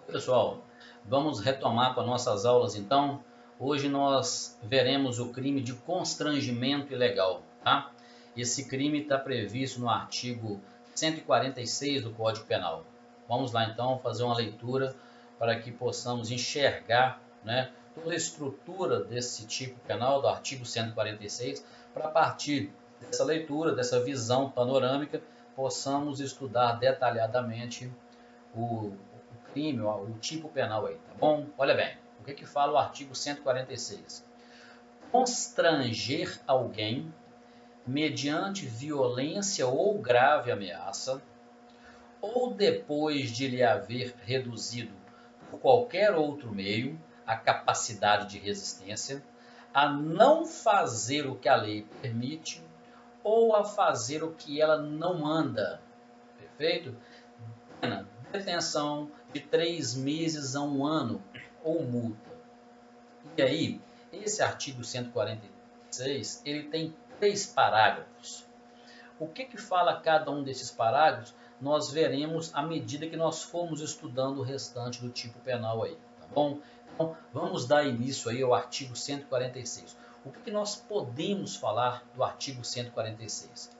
Pessoal, vamos retomar com as nossas aulas então. Hoje nós veremos o crime de constrangimento ilegal, tá? Esse crime está previsto no artigo 146 do Código Penal. Vamos lá então fazer uma leitura para que possamos enxergar, né, toda a estrutura desse tipo penal do artigo 146, para a partir dessa leitura, dessa visão panorâmica, possamos estudar detalhadamente o crime, o tipo penal aí, tá bom? Olha bem, o que fala o artigo 146? Constranger alguém mediante violência ou grave ameaça, ou depois de lhe haver reduzido por qualquer outro meio a capacidade de resistência, a não fazer o que a lei permite ou a fazer o que ela não manda. Perfeito? Pena, detenção de 3 meses a 1 ano ou multa. E aí, esse artigo 146, ele tem 3 parágrafos. O que fala cada um desses parágrafos, nós veremos à medida que nós formos estudando o restante do tipo penal aí, tá bom? Então, vamos dar início aí ao artigo 146. O que nós podemos falar do artigo 146?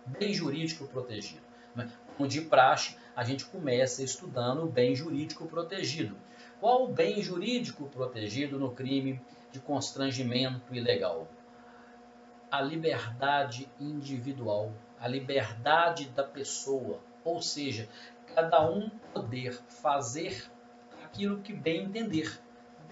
Bem jurídico protegido. Como de praxe, a gente começa estudando o bem jurídico protegido. Qual o bem jurídico protegido no crime de constrangimento ilegal? A liberdade individual, a liberdade da pessoa, ou seja, cada um poder fazer aquilo que bem entender,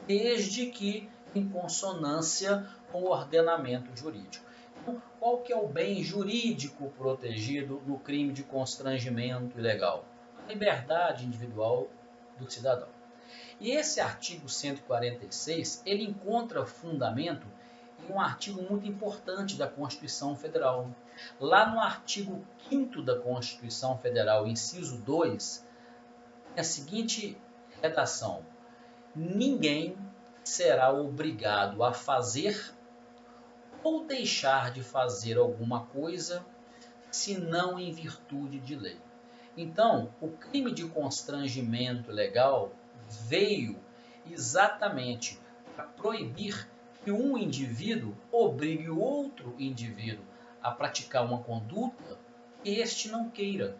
desde que em consonância com o ordenamento jurídico. Então, qual que é o bem jurídico protegido no crime de constrangimento ilegal? A liberdade individual do cidadão. E esse artigo 146, ele encontra fundamento em um artigo muito importante da Constituição Federal. Lá no artigo 5º da Constituição Federal, inciso 2, é a seguinte redação: ninguém será obrigado a fazer ou deixar de fazer alguma coisa, senão em virtude de lei. Então, o crime de constrangimento legal veio exatamente para proibir que um indivíduo obrigue o outro indivíduo a praticar uma conduta que este não queira,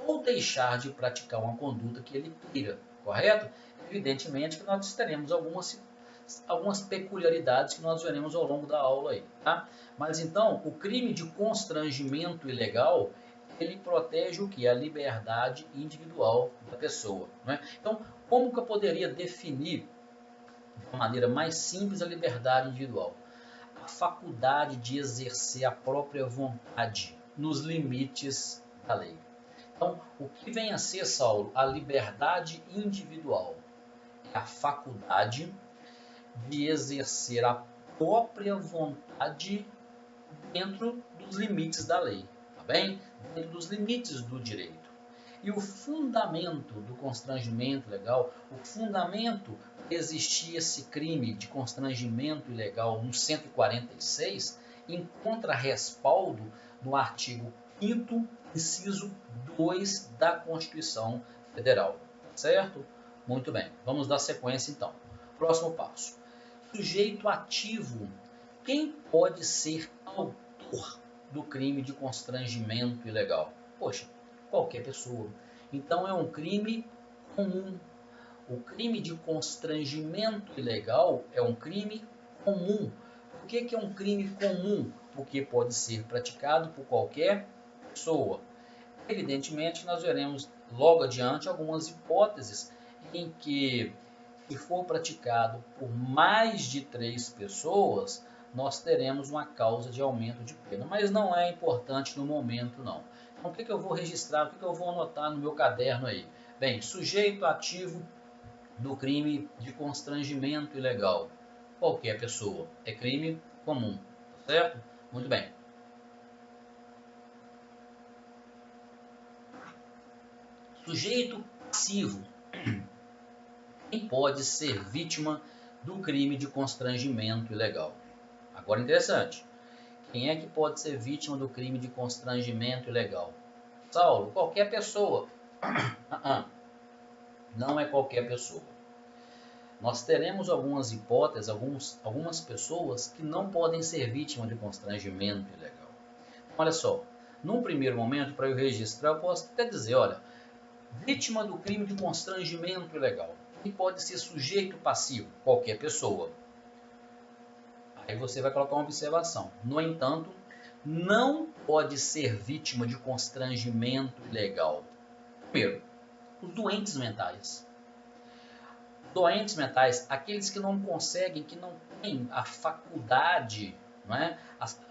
ou deixar de praticar uma conduta que ele queira, correto? Evidentemente que nós teremos algumas peculiaridades que nós veremos ao longo da aula aí, tá? Mas então, o crime de constrangimento ilegal, ele protege o que? A liberdade individual da pessoa, né? Então, como que eu poderia definir de uma maneira mais simples a liberdade individual? A faculdade de exercer a própria vontade nos limites da lei. Então, o que vem a ser, Saulo, a liberdade individual? É a faculdade de exercer a própria vontade dentro dos limites da lei, tá bem? Dentro dos limites do direito. E o fundamento do constrangimento legal, o fundamento para existir esse crime de constrangimento ilegal no 146, encontra respaldo no artigo 5º, inciso 2 da Constituição Federal, certo? Muito bem, vamos dar sequência então. Próximo passo. Sujeito ativo. Quem pode ser autor do crime de constrangimento ilegal? Poxa, qualquer pessoa. Então é um crime comum. O crime de constrangimento ilegal é um crime comum. Por que é um crime comum? Porque pode ser praticado por qualquer pessoa. Evidentemente, nós veremos logo adiante algumas hipóteses em que, se for praticado por mais de 3 pessoas, nós teremos uma causa de aumento de pena. Mas não é importante no momento, não. Então, o que eu vou registrar, o que eu vou anotar no meu caderno aí? Bem, sujeito ativo do crime de constrangimento ilegal. Qualquer pessoa. É crime comum, tá certo? Muito bem. Sujeito passivo. Quem pode ser vítima do crime de constrangimento ilegal? Agora interessante. Quem é que pode ser vítima do crime de constrangimento ilegal? Saulo, qualquer pessoa. Não é qualquer pessoa. Nós teremos algumas hipóteses, algumas pessoas que não podem ser vítimas de constrangimento ilegal. Olha só, num primeiro momento, para eu registrar, eu posso até dizer, olha, vítima do crime de constrangimento ilegal. E pode ser sujeito passivo, qualquer pessoa. Aí você vai colocar uma observação. No entanto, não pode ser vítima de constrangimento ilegal. Primeiro, os doentes mentais. Doentes mentais, aqueles que não conseguem, que não têm a faculdade, não é?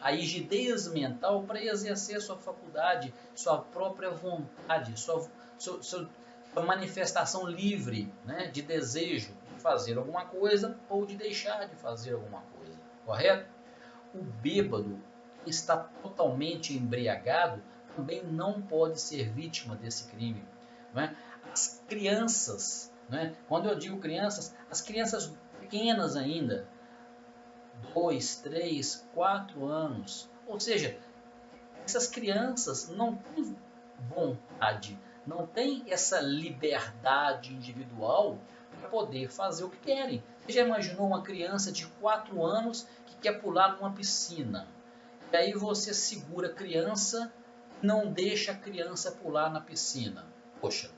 A rigidez mental para exercer sua faculdade, sua própria vontade, sua manifestação livre, né, de desejo de fazer alguma coisa ou de deixar de fazer alguma coisa, correto? O bêbado que está totalmente embriagado também não pode ser vítima desse crime. Não é? As crianças, não é? Quando eu digo crianças, as crianças pequenas ainda, 2, 3, 4 anos, ou seja, essas crianças não têm vontade, não têm essa liberdade individual para poder fazer o que querem. Você já imaginou uma criança de 4 anos que quer pular numa piscina? E aí você segura a criança e não deixa a criança pular na piscina. Poxa,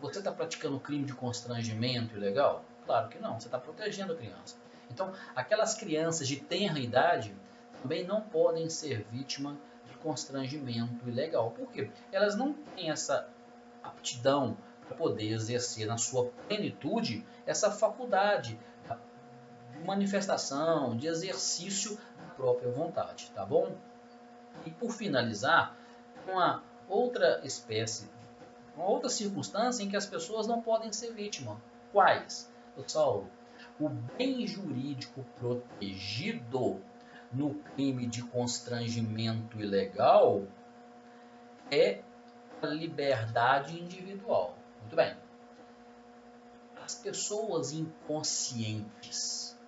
você está praticando crime de constrangimento ilegal? Claro que não, você está protegendo a criança. Então, aquelas crianças de tenra idade também não podem ser vítima de constrangimento ilegal. Por quê? Elas não têm essa aptidão para poder exercer na sua plenitude essa faculdade de manifestação, de exercício da própria vontade, tá bom? E por finalizar, uma outra espécie, uma outra circunstância em que as pessoas não podem ser vítimas. Quais? Saulo, o bem jurídico protegido no crime de constrangimento ilegal é a liberdade individual. Muito bem. As pessoas inconscientes,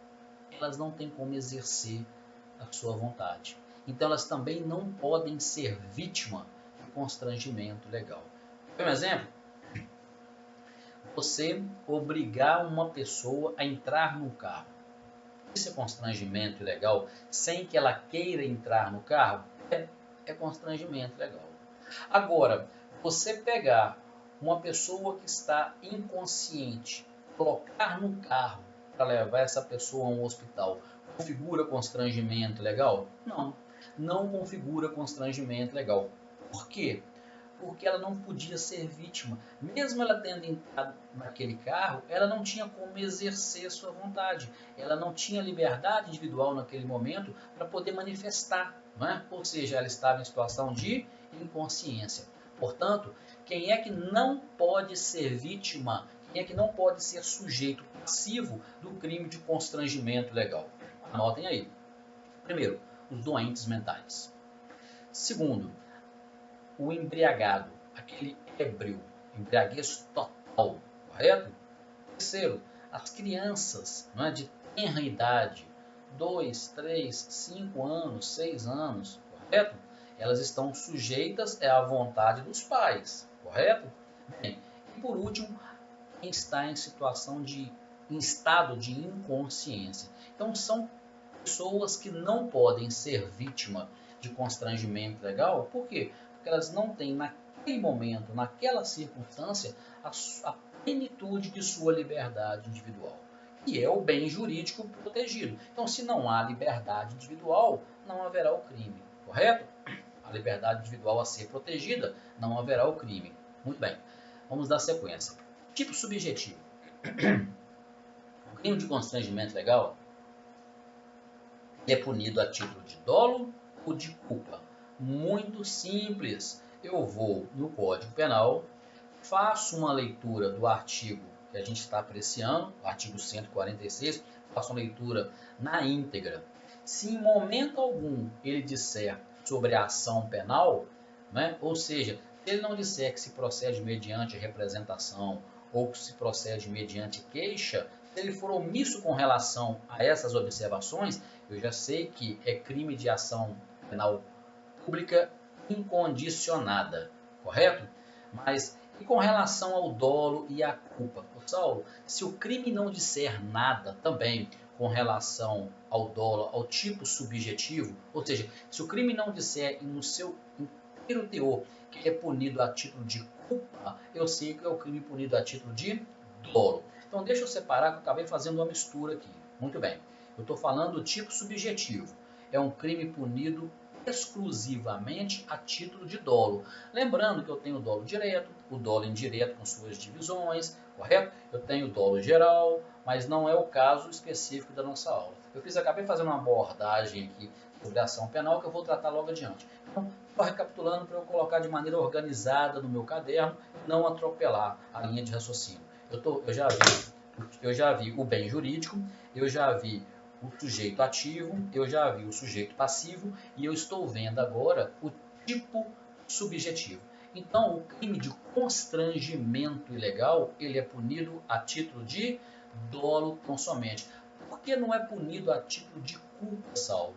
elas não têm como exercer a sua vontade. Então elas também não podem ser vítima de constrangimento legal. Quer um exemplo? Você obrigar uma pessoa a entrar no carro. Isso é constrangimento ilegal sem que ela queira entrar no carro? É constrangimento legal. Agora, você pegar uma pessoa que está inconsciente, colocar no carro para levar essa pessoa a um hospital, configura constrangimento legal? Não, não configura constrangimento legal. Por quê? Porque ela não podia ser vítima. Mesmo ela tendo entrado naquele carro, ela não tinha como exercer sua vontade. Ela não tinha liberdade individual naquele momento para poder manifestar. Não é? Ou seja, ela estava em situação de inconsciência. Portanto, quem é que não pode ser vítima? Quem é que não pode ser sujeito passivo do crime de constrangimento legal? Anotem aí. Primeiro, os doentes mentais. Segundo, o embriagado, aquele ébrio, embriaguez total, correto? Terceiro, as crianças, não é, de tenra idade, 2, 3, 5 anos, 6 anos, correto? Elas estão sujeitas à vontade dos pais, correto? Bem, e por último, quem está em situação em estado de inconsciência. Então são pessoas que não podem ser vítima de constrangimento legal, por quê? Porque elas não têm naquele momento, naquela circunstância, a plenitude de sua liberdade individual, que é o bem jurídico protegido. Então, se não há liberdade individual, não haverá o crime, correto? A liberdade individual a ser protegida, não haverá o crime. Muito bem, vamos dar sequência. Tipo subjetivo. O crime de constrangimento legal é punido a título de dolo ou de culpa. Muito simples. Eu vou no Código Penal, faço uma leitura do artigo que a gente está apreciando, o artigo 146, faço uma leitura na íntegra. Se em momento algum ele disser sobre a ação penal, né, ou seja, se ele não disser que se procede mediante representação ou que se procede mediante queixa, se ele for omisso com relação a essas observações, eu já sei que é crime de ação penal pública incondicionada, correto? Mas E com relação ao dolo e à culpa, Saulo, se o crime não disser nada também com relação ao dolo, ao tipo subjetivo, ou seja, se o crime não disser no seu inteiro teor que é punido a título de culpa, eu sei que é o crime punido a título de dolo. Então deixa eu separar, que eu acabei fazendo uma mistura aqui. Muito bem, eu estou falando do tipo subjetivo. É um crime punido exclusivamente a título de dolo. Lembrando que eu tenho o dolo direto, o dolo indireto com suas divisões, correto? Eu tenho o dolo geral, mas não é o caso específico da nossa aula. Acabei fazendo uma abordagem aqui sobre a ação penal que eu vou tratar logo adiante. Então, estou recapitulando para eu colocar de maneira organizada no meu caderno, não atropelar a linha de raciocínio. Eu já vi o bem jurídico, eu já vi o sujeito ativo, eu já vi o sujeito passivo e eu estou vendo agora o tipo subjetivo. Então, o crime de constrangimento ilegal, ele é punido a título de dolo tão somente. Por que não é punido a título de culpa, Saulo?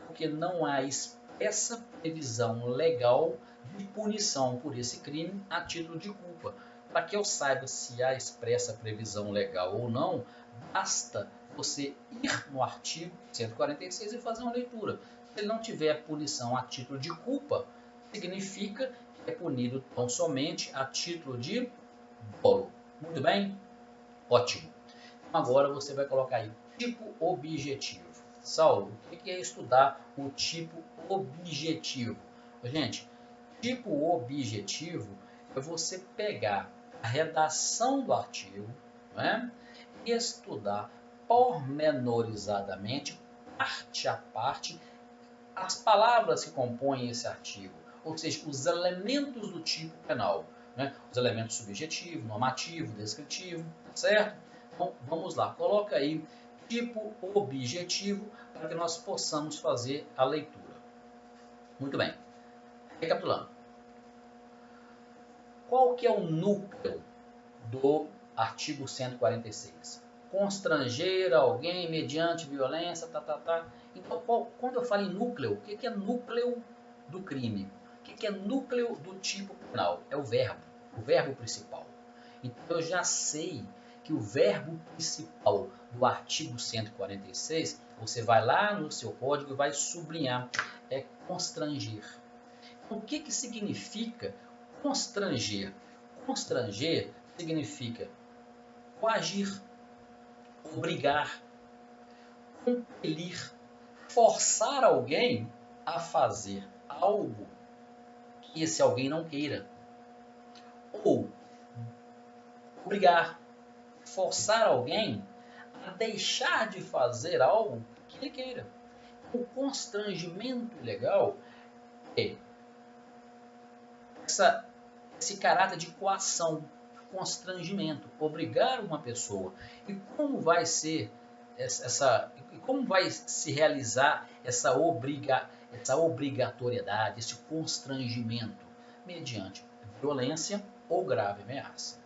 Porque não há expressa previsão legal de punição por esse crime a título de culpa. Para que eu saiba se há expressa previsão legal ou não, basta você ir no artigo 146 e fazer uma leitura. Se ele não tiver punição a título de culpa, significa que é punido tão somente a título de dolo. Muito bem? Ótimo. Agora você vai colocar aí tipo objetivo. Saulo, o que é estudar o tipo objetivo? Gente, tipo objetivo é você pegar a redação do artigo, né, e estudar pormenorizadamente, parte a parte, as palavras que compõem esse artigo, ou seja, os elementos do tipo penal, né? Os elementos subjetivo, normativo, descritivo, certo? Então, vamos lá, coloca aí tipo objetivo para que nós possamos fazer a leitura. Muito bem, recapitulando. Qual que é o núcleo do artigo 146? Constranger alguém mediante violência, Então, quando eu falo em núcleo, o que é núcleo do crime? O que é núcleo do tipo penal? É o verbo principal. Então, eu já sei que o verbo principal do artigo 146, você vai lá no seu código e vai sublinhar, é constranger. Então, o que significa constranger? Constranger significa coagir, obrigar, compelir, forçar alguém a fazer algo que esse alguém não queira. Ou obrigar, forçar alguém a deixar de fazer algo que ele queira. O constrangimento ilegal é esse caráter de coação, constrangimento, obrigar uma pessoa. E como vai ser como vai se realizar essa obrigatoriedade, esse constrangimento? Mediante violência ou grave ameaça.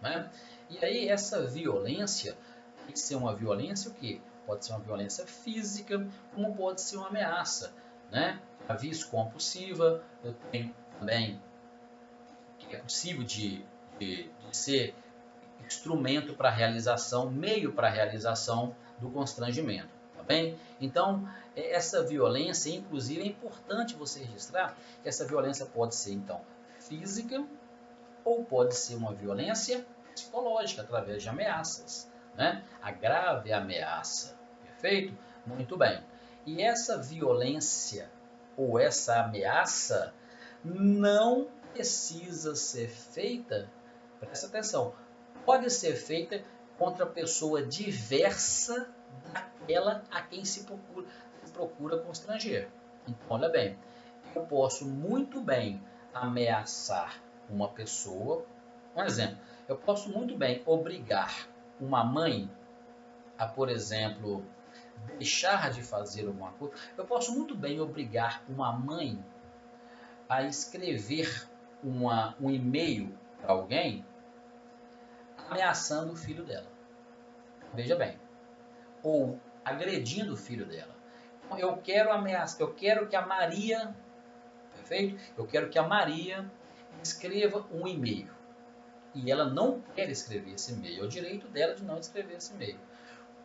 Né? E aí essa violência tem que ser uma violência o quê? Pode ser uma violência física, como pode ser uma ameaça. Né? A vis compulsiva, eu tenho também que é possível de ser instrumento para a realização, meio para a realização do constrangimento, tá bem? Então, essa violência, inclusive, é importante você registrar que essa violência pode ser, então, física ou pode ser uma violência psicológica, através de ameaças, né? A grave ameaça, perfeito? Muito bem. E essa violência ou essa ameaça não precisa ser feita, presta atenção, pode ser feita contra pessoa diversa daquela a quem se procura constranger. Então, olha bem, eu posso muito bem ameaçar uma pessoa. Um exemplo, eu posso muito bem obrigar uma mãe a, por exemplo, deixar de fazer alguma coisa. Eu posso muito bem obrigar uma mãe a escrever um e-mail para alguém ameaçando o filho dela. Veja bem. Ou agredindo o filho dela. Eu quero ameaçar, eu quero que a Maria, perfeito? Eu quero que a Maria escreva um e-mail. e ela não quer escrever esse e-mail. É o direito dela de não escrever esse e-mail.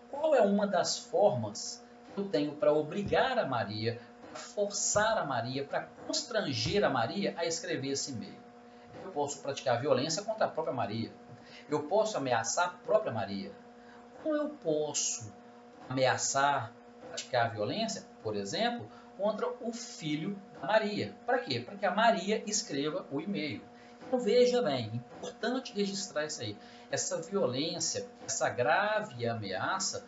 Qual é uma das formas que eu tenho para obrigar a Maria, para forçar a Maria, para constranger a Maria a escrever esse e-mail? Eu posso praticar violência contra a própria Maria. Eu posso ameaçar a própria Maria. Como eu posso ameaçar, praticar violência, por exemplo, contra o filho da Maria? Para quê? Para que a Maria escreva o e-mail. Então veja bem, importante registrar isso aí. Essa violência, essa grave ameaça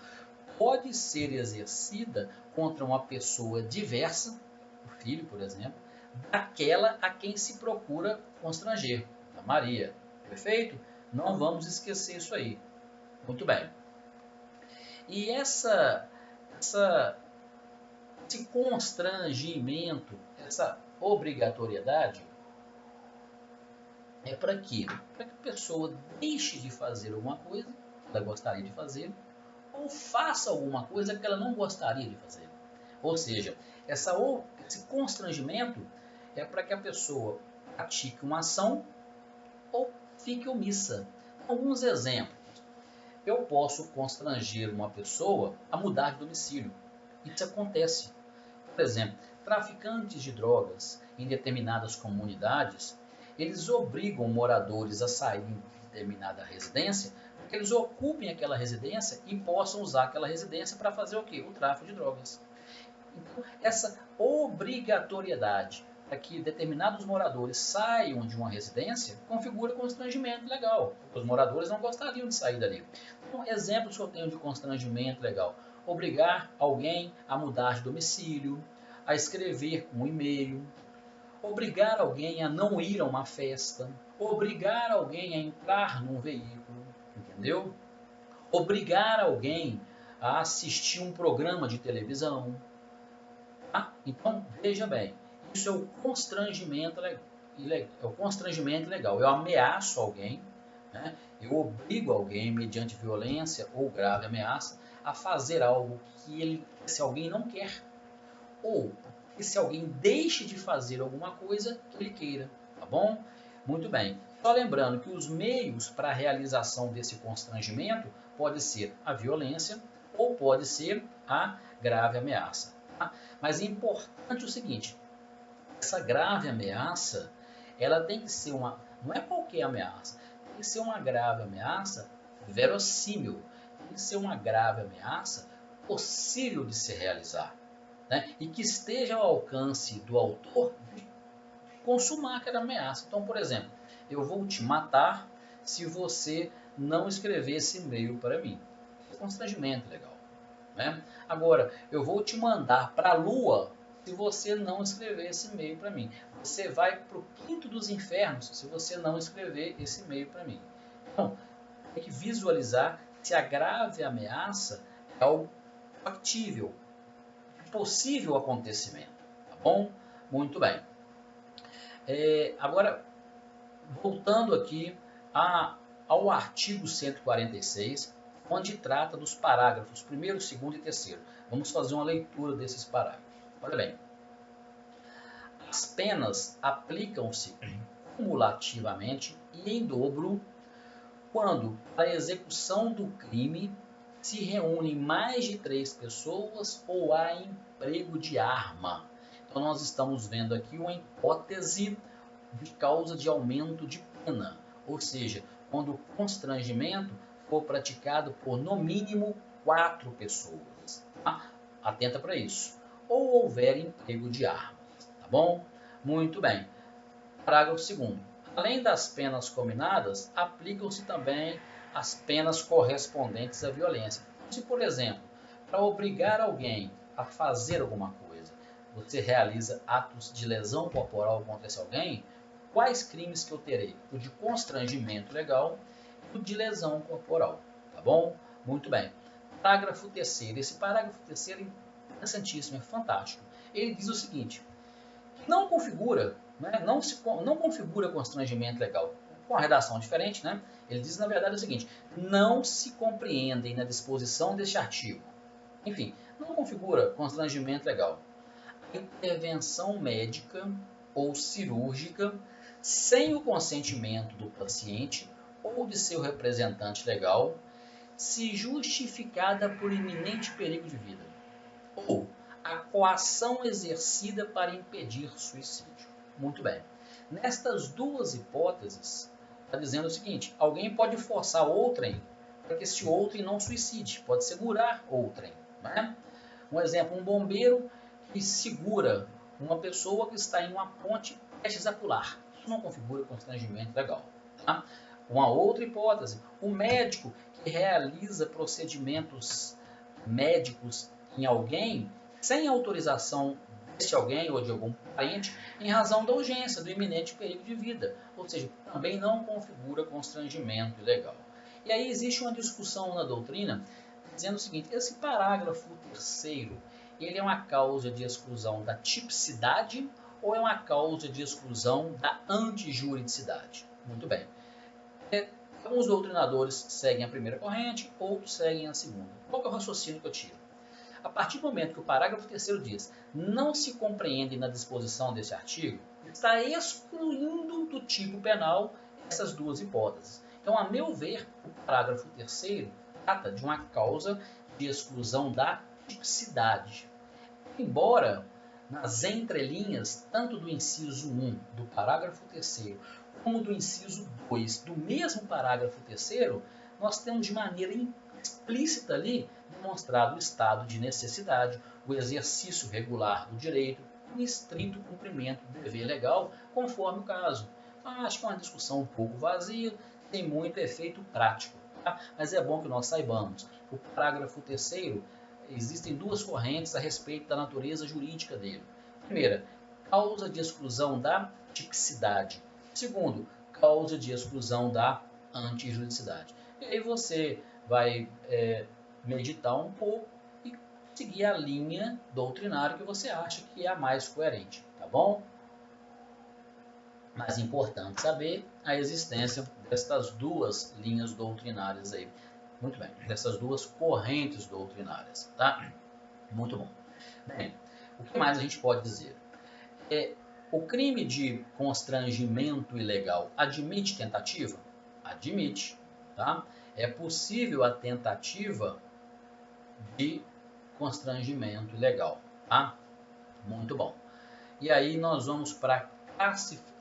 pode ser exercida contra uma pessoa diversa, o filho, por exemplo, daquela a quem se procura constranger, a Maria. Perfeito? Não vamos esquecer isso aí. Muito bem. E esse constrangimento, essa obrigatoriedade, é para quê? Para que a pessoa deixe de fazer alguma coisa que ela gostaria de fazer, ou faça alguma coisa que ela não gostaria de fazer. Ou seja, esse constrangimento é para que a pessoa pratique uma ação ou fique omissa. Alguns exemplos. Eu posso constranger uma pessoa a mudar de domicílio. Isso acontece. Por exemplo, traficantes de drogas em determinadas comunidades, eles obrigam moradores a saírem de determinada residência, para que eles ocupem aquela residência e possam usar aquela residência para fazer o quê? O tráfico de drogas. Então, essa obrigatoriedade para que determinados moradores saiam de uma residência configura constrangimento legal. Os moradores não gostariam de sair dali. Então, exemplos que eu tenho de constrangimento legal. Obrigar alguém a mudar de domicílio, a escrever um e-mail, obrigar alguém a não ir a uma festa, obrigar alguém a entrar num veículo, entendeu? Obrigar alguém a assistir um programa de televisão. Tá? Então, veja bem, isso é o constrangimento legal. Eu ameaço alguém, né? Eu obrigo alguém, mediante violência ou grave ameaça, a fazer algo que esse alguém não quer. Ou que se alguém deixe de fazer alguma coisa que ele queira. Tá bom? Muito bem. Só lembrando que os meios para a realização desse constrangimento pode ser a violência ou pode ser a grave ameaça. Tá? Mas é importante o seguinte, essa grave ameaça, ela tem que ser não é qualquer ameaça, tem que ser uma grave ameaça verossímil, tem que ser uma grave ameaça possível de se realizar, né? E que esteja ao alcance do autor de consumar aquela ameaça. Então, por exemplo, eu vou te matar se você não escrever esse e-mail para mim. É constrangimento legal. Né? Agora, eu vou te mandar para a Lua se você não escrever esse e-mail para mim. Você vai para o quinto dos infernos se você não escrever esse e-mail para mim. Então, tem que visualizar se a grave ameaça é algo factível, possível acontecimento. Tá bom? Muito bem. Agora, voltando aqui ao artigo 146, onde trata dos parágrafos 1º, 2º e 3º. Vamos fazer uma leitura desses parágrafos. Olha bem. As penas aplicam-se cumulativamente e em dobro quando, para a execução do crime, se reúnem mais de 3 pessoas ou há emprego de arma. Então, nós estamos vendo aqui uma hipótese de causa de aumento de pena, ou seja, quando o constrangimento for praticado por no mínimo 4 pessoas. Tá? Atenta para isso. Ou houver emprego de armas. Tá bom? Muito bem. Parágrafo 2º. Além das penas combinadas, aplicam-se também as penas correspondentes à violência. Se, por exemplo, para obrigar alguém a fazer alguma coisa, você realiza atos de lesão corporal contra esse alguém, quais crimes que eu terei? O de constrangimento legal e o de lesão corporal. Tá bom? Muito bem. Parágrafo 3º. Esse parágrafo 3º é interessantíssimo, é fantástico. Ele diz o seguinte, não configura, né, não configura constrangimento legal. Com a redação diferente, né? Ele diz, na verdade, o seguinte, não se compreendem na disposição deste artigo. Enfim, não configura constrangimento legal. Intervenção médica ou cirúrgica sem o consentimento do paciente ou de seu representante legal, se justificada por iminente perigo de vida, ou a coação exercida para impedir suicídio. Muito bem. Nestas duas hipóteses, está dizendo o seguinte: alguém pode forçar outrem para que esse outrem não suicide, pode segurar outrem. Né? Um exemplo, um bombeiro que segura uma pessoa que está em uma ponte prestes a pular. Isso não configura constrangimento legal. Tá? Uma outra hipótese, o médico que realiza procedimentos médicos em alguém sem autorização desse alguém ou de algum parente em razão da urgência, do iminente perigo de vida. Ou seja, também não configura constrangimento ilegal. E aí existe uma discussão na doutrina dizendo o seguinte: esse parágrafo terceiro, ele é uma causa de exclusão da tipicidade ou é uma causa de exclusão da antijuridicidade? Muito bem. Alguns doutrinadores seguem a primeira corrente, outros seguem a segunda. Qual é o raciocínio que eu tiro? A partir do momento que o parágrafo terceiro diz não se compreende na disposição desse artigo, está excluindo do tipo penal essas duas hipóteses. Então, a meu ver, o parágrafo terceiro trata de uma causa de exclusão da tipicidade. Embora, nas entrelinhas, tanto do inciso 1 do parágrafo terceiro como do inciso 2 do mesmo parágrafo terceiro, nós temos de maneira explícita ali demonstrado o estado de necessidade, o exercício regular do direito, o estrito cumprimento do dever legal, conforme o caso. Então, acho que é uma discussão um pouco vazia, tem muito efeito prático, tá? Mas é bom que nós saibamos. O parágrafo terceiro, existem duas correntes a respeito da natureza jurídica dele. Primeira, causa de exclusão da tipicidade. Segundo, causa de exclusão da antijuridicidade. E aí você vai meditar um pouco e seguir a linha doutrinária que você acha que é a mais coerente, tá bom? Mas é importante saber a existência destas duas linhas doutrinárias aí. Muito bem, dessas duas correntes doutrinárias, tá? Muito bom. Bem, o que mais a gente pode dizer? O crime de constrangimento ilegal admite tentativa? Admite, tá? É possível a tentativa de constrangimento ilegal, tá? Muito bom. E aí nós vamos para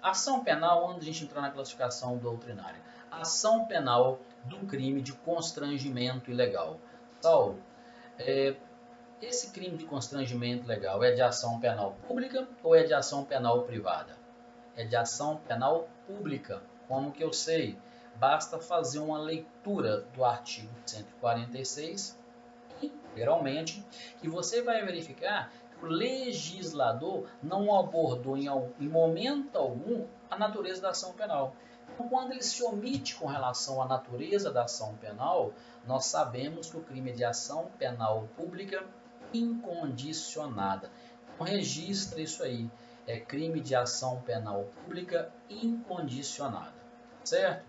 ação penal, antes de a gente entrar na classificação doutrinária. Ação penal do crime de constrangimento ilegal. Saulo, esse crime de constrangimento ilegal é de ação penal pública ou é de ação penal privada? É de ação penal pública. Como que eu sei? Basta fazer uma leitura do artigo 146, integralmente, que você vai verificar que o legislador não abordou em momento algum a natureza da ação penal. Então, quando ele se omite com relação à natureza da ação penal, nós sabemos que o crime é de ação penal pública incondicionada. Então, registra isso aí. É crime de ação penal pública incondicionada. Certo?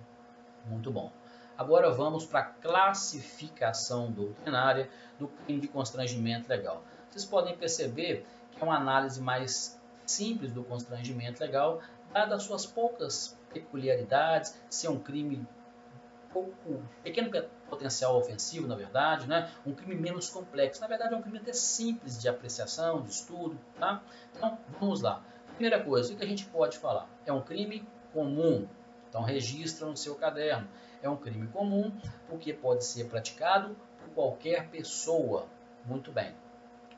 Muito bom. Agora vamos para a classificação doutrinária do crime de constrangimento legal. Vocês podem perceber que é uma análise mais simples do constrangimento legal, dada as suas poucas peculiaridades, ser um crime pequeno potencial ofensivo, na verdade, né? Um crime menos complexo. Na verdade, é um crime até simples de apreciação, de estudo, tá? Então, vamos lá. Primeira coisa, o que a gente pode falar? É um crime comum. Então, registra no seu caderno. É um crime comum porque pode ser praticado por qualquer pessoa. Muito bem.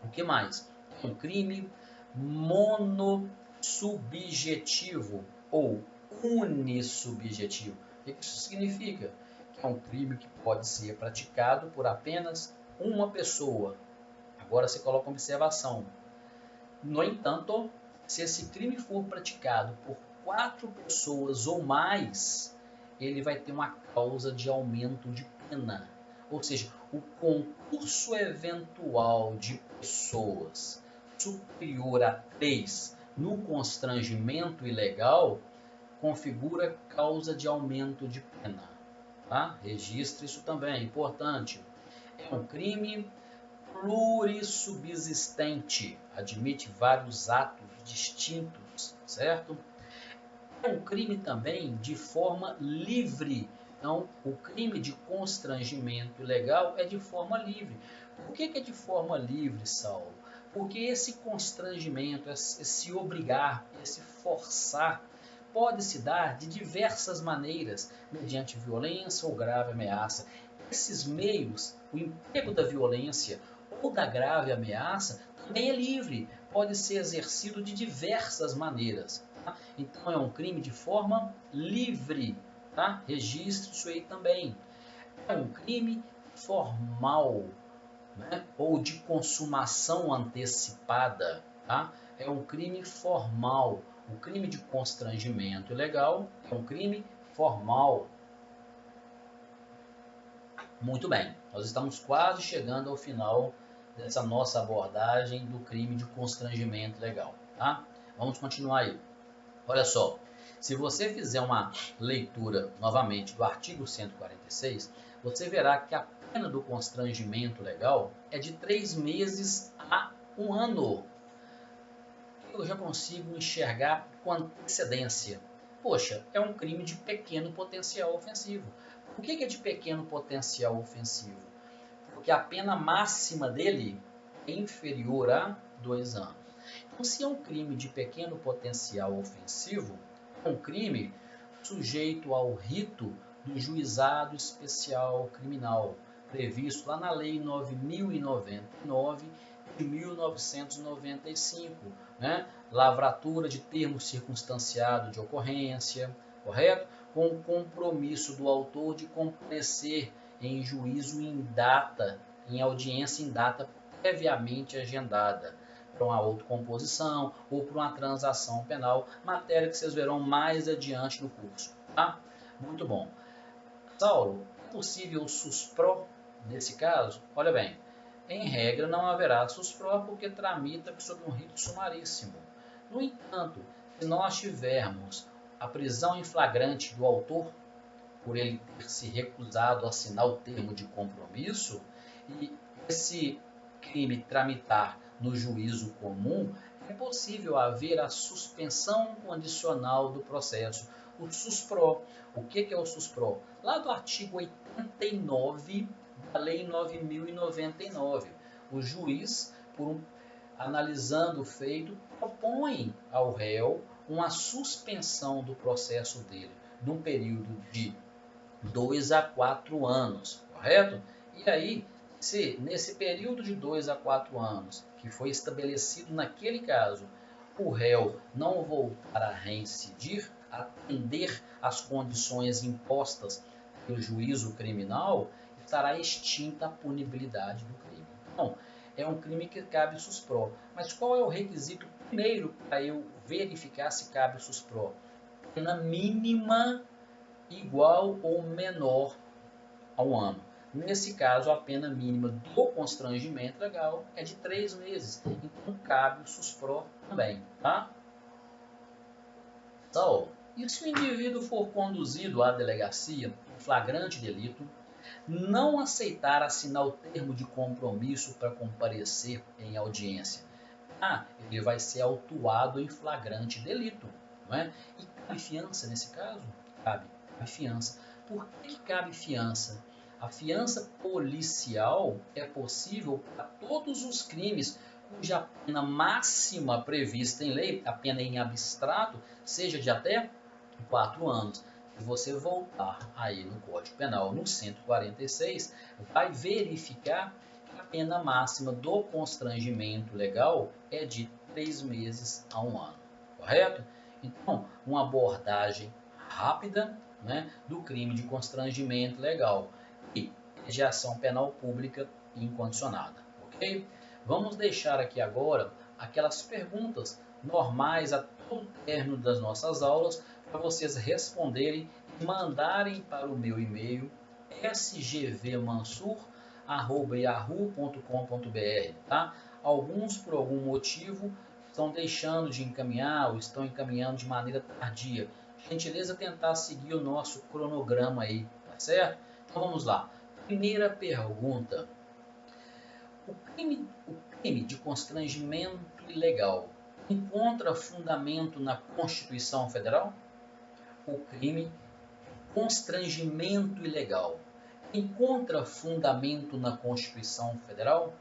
O que mais? É um crime monossubjetivo ou unissubjetivo. O que isso significa? Que é um crime que pode ser praticado por apenas uma pessoa. Agora você coloca uma observação. No entanto, se esse crime for praticado por 4 pessoas ou mais, ele vai ter uma causa de aumento de pena. Ou seja, o concurso eventual de pessoas superior a 3 no constrangimento ilegal configura causa de aumento de pena. Tá? Registre isso também, é importante. É um crime plurissubsistente, admite vários atos distintos, certo? É um crime também de forma livre Então, o crime de constrangimento ilegal é de forma livre. Por que é de forma livre, Saulo? Porque esse constrangimento, esse obrigar, esse forçar, pode se dar de diversas maneiras, mediante violência ou grave ameaça. Esses meios, o emprego da violência ou da grave ameaça, também é livre, pode ser exercido de diversas maneiras. Tá? Então é um crime de forma livre. Tá? Registre isso aí também. É um crime formal, né? Ou de consumação antecipada. Tá? É um crime formal. O crime de constrangimento ilegal é um crime formal. Muito bem, nós estamos quase chegando ao final dessa nossa abordagem do crime de constrangimento ilegal. Tá? Vamos continuar aí. Olha só, se você fizer uma leitura novamente do artigo 146, você verá que a pena do constrangimento legal é de 3 meses a 1 ano. Eu já consigo enxergar com antecedência. Poxa, é um crime de pequeno potencial ofensivo. Por que é de pequeno potencial ofensivo? Porque a pena máxima dele é inferior a 2 anos. Então, se é um crime de pequeno potencial ofensivo, é um crime sujeito ao rito do juizado especial criminal, previsto lá na Lei 9.099 de 1995, né? Lavratura de termo circunstanciado de ocorrência, correto? Com o compromisso do autor de comparecer em juízo em data, em audiência em data previamente agendada, para uma autocomposição ou para uma transação penal, matéria que vocês verão mais adiante no curso. Tá? Muito bom. Saulo, é possível suspro nesse caso? Olha bem, em regra não haverá suspro porque tramita sob um rito sumaríssimo. No entanto, se nós tivermos a prisão em flagrante do autor, por ele ter se recusado a assinar o termo de compromisso, e esse crime tramitar no juízo comum, é possível haver a suspensão condicional do processo, o SUSPRO. O que é o SUSPRO? Lá do artigo 89 da Lei 9.099, o juiz, analisando o feito, propõe ao réu uma suspensão do processo dele, num período de 2 a 4 anos, correto? E aí, se nesse período de 2 a 4 anos, que foi estabelecido naquele caso, o réu não voltar a reincidir, atender às condições impostas pelo juízo criminal, estará extinta a punibilidade do crime. Então, é um crime que cabe suspro. Mas qual é o requisito primeiro para eu verificar se cabe suspro? Pena mínima igual ou menor a 1 ano. Nesse caso, a pena mínima do constrangimento legal é de 3 meses. Então, cabe o suspro também, tá? Então, e se o indivíduo for conduzido à delegacia em flagrante delito, não aceitar assinar o termo de compromisso para comparecer em audiência, ele vai ser autuado em flagrante delito, não é? E cabe fiança nesse caso? Cabe fiança. Por que cabe fiança? A fiança policial é possível para todos os crimes cuja pena máxima prevista em lei, a pena em abstrato, seja de até 4 anos. Se você voltar aí no Código Penal, no 146, vai verificar que a pena máxima do constrangimento legal é de 3 meses a 1 ano, correto? Então, uma abordagem rápida, né, do crime de constrangimento legal e de ação penal pública incondicionada, ok? Vamos deixar aqui agora aquelas perguntas normais a todo término das nossas aulas para vocês responderem e mandarem para o meu e-mail sgvmansur@yahoo.com.br, tá? Alguns por algum motivo estão deixando de encaminhar ou estão encaminhando de maneira tardia. Gentileza tentar seguir o nosso cronograma aí, tá certo? Então vamos lá. Primeira pergunta. O crime de constrangimento ilegal encontra fundamento na Constituição Federal? O crime constrangimento ilegal encontra fundamento na Constituição Federal?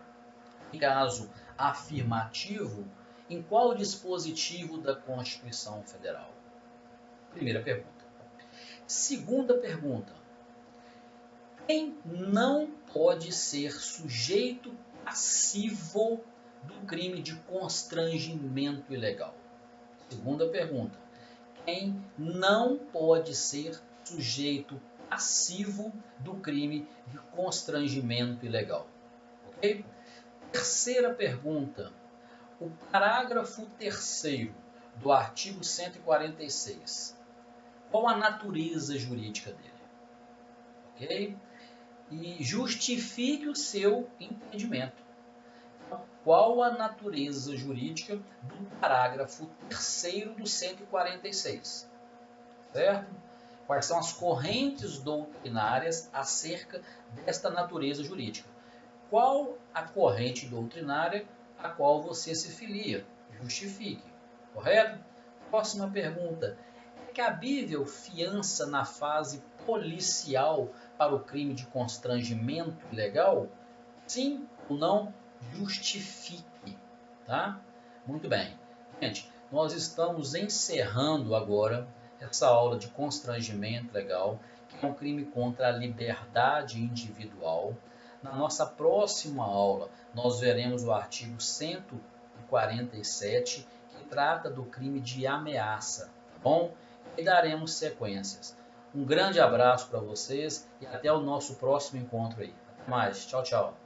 Em caso afirmativo, em qual dispositivo da Constituição Federal? Primeira pergunta. Segunda pergunta. Quem não pode ser sujeito passivo do crime de constrangimento ilegal? Segunda pergunta. Quem não pode ser sujeito passivo do crime de constrangimento ilegal? Ok? Terceira pergunta. O parágrafo 3º do artigo 146. Qual a natureza jurídica dele? Ok? E justifique o seu entendimento. Qual a natureza jurídica do parágrafo 3º do 146? Certo? Quais são as correntes doutrinárias acerca desta natureza jurídica? Qual a corrente doutrinária a qual você se filia? Justifique. Correto? Próxima pergunta. É cabível fiança na fase policial para o crime de constrangimento ilegal? Sim ou não? Justifique. Tá? Muito bem. Gente, nós estamos encerrando agora essa aula de constrangimento legal, que é um crime contra a liberdade individual. Na nossa próxima aula, nós veremos o artigo 147, que trata do crime de ameaça, tá bom? E daremos sequências. Um grande abraço para vocês e até o nosso próximo encontro aí. Até mais. Tchau, tchau.